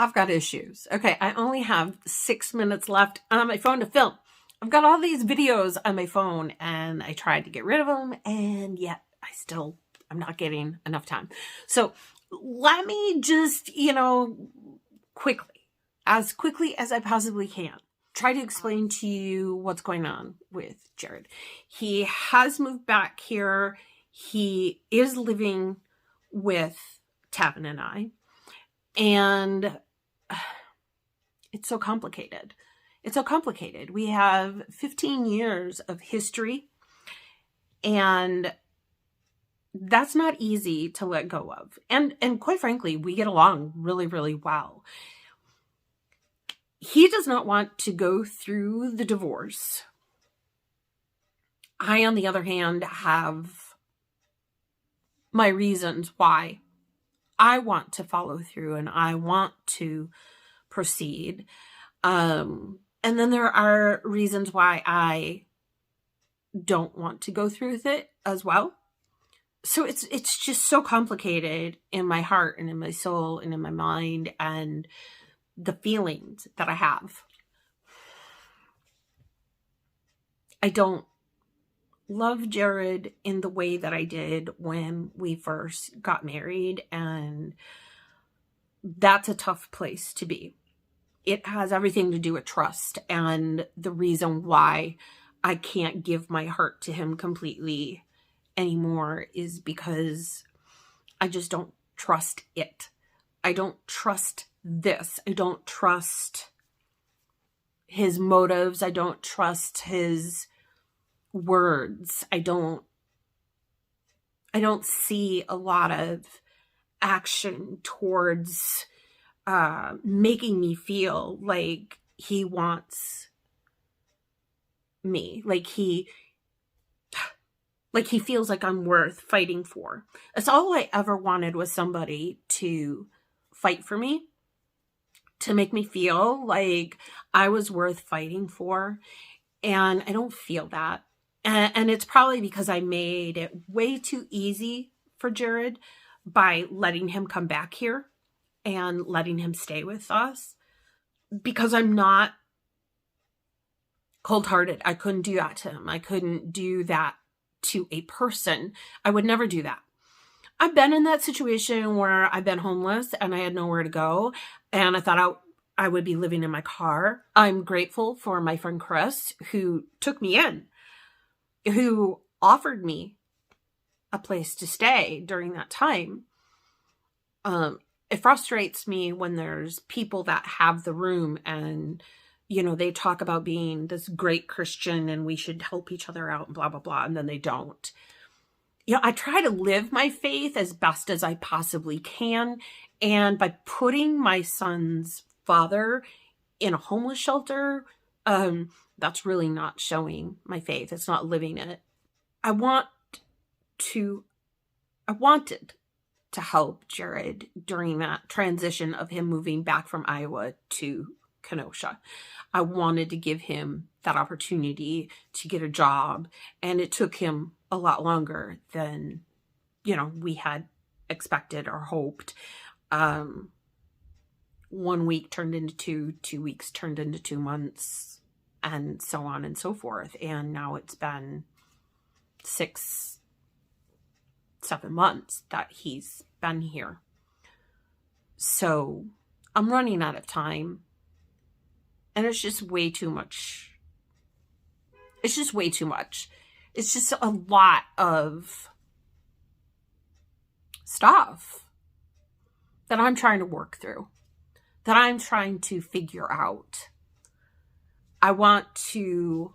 I've got issues. Okay, I only have 6 minutes left on my phone to film. I've got all these videos on my phone and I tried to get rid of them, and yet I'm not getting enough time. So let me just, as quickly as I possibly can, try to explain to you what's going on with Jared. He has moved back here. He is living with Tavin and I. And it's so complicated. It's so complicated. We have 15 years of history, and that's not easy to let go of. And quite frankly, we get along really, really well. He does not want to go through the divorce. I, on the other hand, have my reasons why I want to follow through and I want to proceed. And then there are reasons why I don't want to go through with it as well. So it's just so complicated in my heart and in my soul and in my mind and the feelings that I have. I don't love Jared in the way that I did when we first got married, and that's a tough place to be. It has everything to do with trust, and the reason why I can't give my heart to him completely anymore is because I just don't trust it. I don't trust this. I don't trust his motives. I don't trust his words. I don't see a lot of action towards making me feel like he wants me, like he feels like I'm worth fighting for. That's all I ever wanted, was somebody to fight for me, to make me feel like I was worth fighting for. And I don't feel that. And it's probably because I made it way too easy for Jared by letting him come back here and letting him stay with us, because I'm not cold-hearted. I couldn't do that to him. I couldn't do that to a person. I would never do that. I've been in that situation where I've been homeless and I had nowhere to go, and I thought I would be living in my car. I'm grateful for my friend Chris, who took me in, who offered me a place to stay during that time. It frustrates me when there's people that have the room and, they talk about being this great Christian and we should help each other out and blah, blah, blah, and then they don't. I try to live my faith as best as I possibly can. And by putting my son's father in a homeless shelter, that's really not showing my faith. It's not living it. I wanted to help Jared during that transition of him moving back from Iowa to Kenosha. I wanted to give him that opportunity to get a job, and it took him a lot longer than, we had expected or hoped. 1 week turned into 2 weeks, turned into 2 months, and so on and so forth. And now it's been 6-7 months that he's been here. So I'm running out of time, and it's just way too much. It's just way too much. It's just a lot of stuff that I'm trying to work through, that I'm trying to figure out. I want to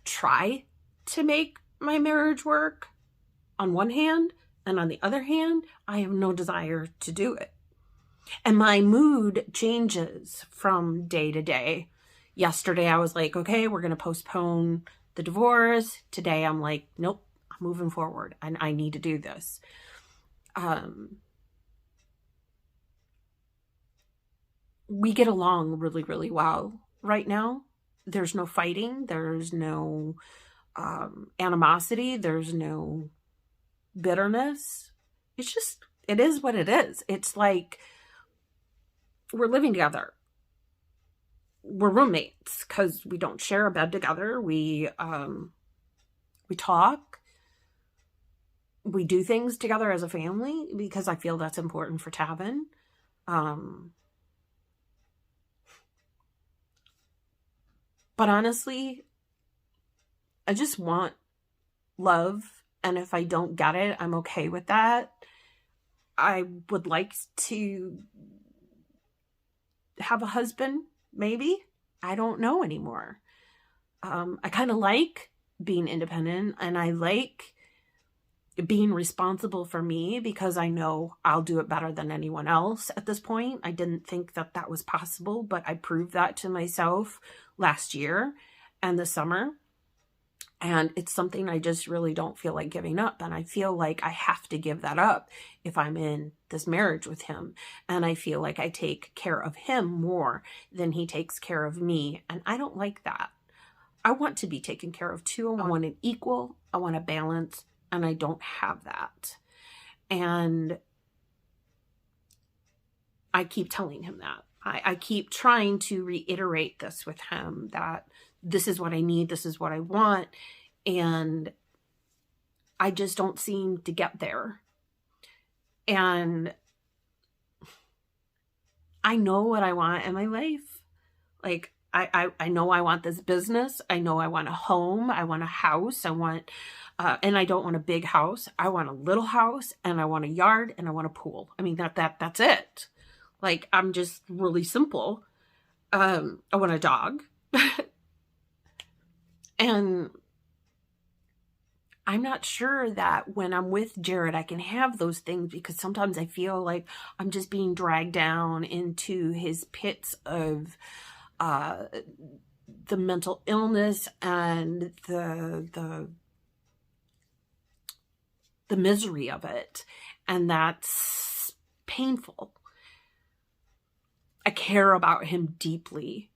try to make my marriage work on one hand, and on the other hand, I have no desire to do it. And my mood changes from day to day. Yesterday, I was like, okay, we're going to postpone the divorce. Today, I'm like, nope, I'm moving forward and I need to do this. We get along really, really well right now. There's no fighting. There's no animosity. There's no bitterness. It is what it is. It's like we're living together. We're roommates because we don't share a bed together. We talk. We do things together as a family because I feel that's important for Tavin. But honestly, I just want love. And if I don't get it, I'm okay with that. I would like to have a husband, maybe. I don't know anymore. I kind of like being independent, and I like being responsible for me because I know I'll do it better than anyone else at this point. I didn't think that that was possible, but I proved that to myself last year and the summer. And it's something I just really don't feel like giving up. And I feel like I have to give that up if I'm in this marriage with him. And I feel like I take care of him more than he takes care of me. And I don't like that. I want to be taken care of too. I want an equal. I want a balance. And I don't have that. And I keep telling him that. I keep trying to reiterate this with him, that this is what I need, this is what I want, and I just don't seem to get there. And I know what I want in my life. Like, I know I want this business. I know I want a home. I want a house. I want, and I don't want a big house. I want a little house, and I want a yard, and I want a pool. I mean, that's it. Like, I'm just really simple. I want a dog. And I'm not sure that when I'm with Jared, I can have those things, because sometimes I feel like I'm just being dragged down into his pits of the mental illness and the misery of it. And that's painful. I care about him deeply.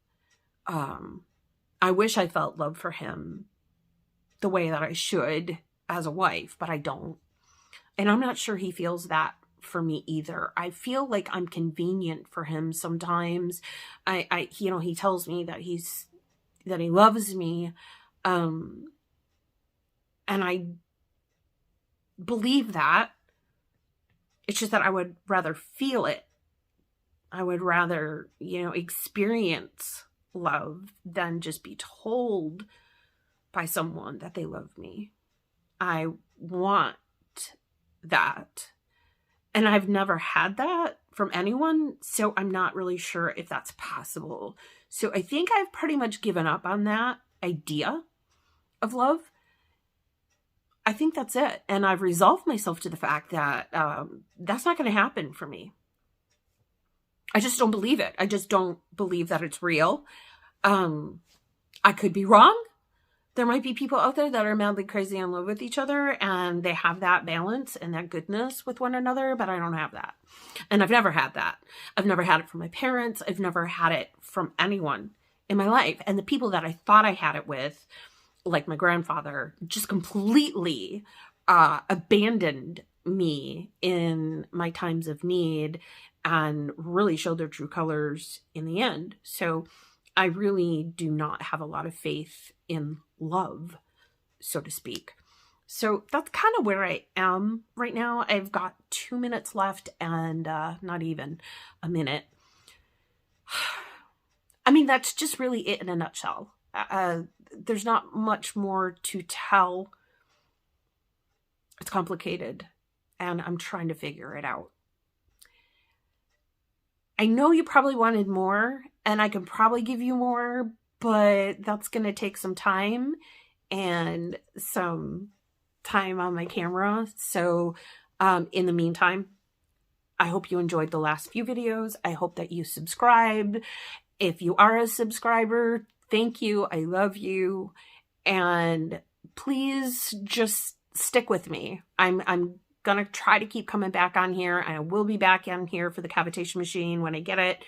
I wish I felt love for him the way that I should as a wife, but I don't. And I'm not sure he feels that for me either. I feel like I'm convenient for him sometimes. He tells me that he loves me. And I believe that. It's just that I would rather feel it. I would rather, experience love than just be told by someone that they love me. I want that. And I've never had that from anyone, so I'm not really sure if that's possible. So I think I've pretty much given up on that idea of love. I think that's it. And I've resolved myself to the fact that that's not going to happen for me. I just don't believe it. I just don't believe that it's real. I could be wrong. There might be people out there that are madly crazy in love with each other, and they have that balance and that goodness with one another, but I don't have that. And I've never had that. I've never had it from my parents. I've never had it from anyone in my life. And the people that I thought I had it with, like my grandfather, just completely abandoned me in my times of need and really showed their true colors in the end. So I really do not have a lot of faith in love, so to speak. So that's kind of where I am right now. I've got 2 minutes left, and not even a minute. I mean, that's just really it in a nutshell. There's not much more to tell. It's complicated, and I'm trying to figure it out. I know you probably wanted more, and I can probably give you more, but that's going to take some time and some time on my camera. So in the meantime, I hope you enjoyed the last few videos. I hope that you subscribed. If you are a subscriber, thank you. I love you. And please just stick with me. I'm going to try to keep coming back on here. I will be back on here for the cavitation machine when I get it.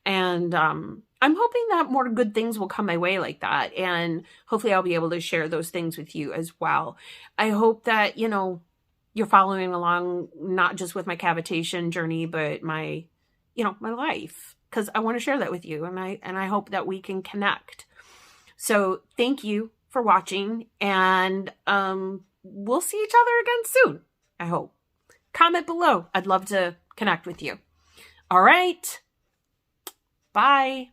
And I'm hoping that more good things will come my way like that. And hopefully I'll be able to share those things with you as well. I hope that, you're following along, not just with my cavitation journey, but my, my life. because I want to share that with you, and I hope that we can connect. So thank you for watching, and we'll see each other again soon, I hope. Comment below. I'd love to connect with you. All right. Bye.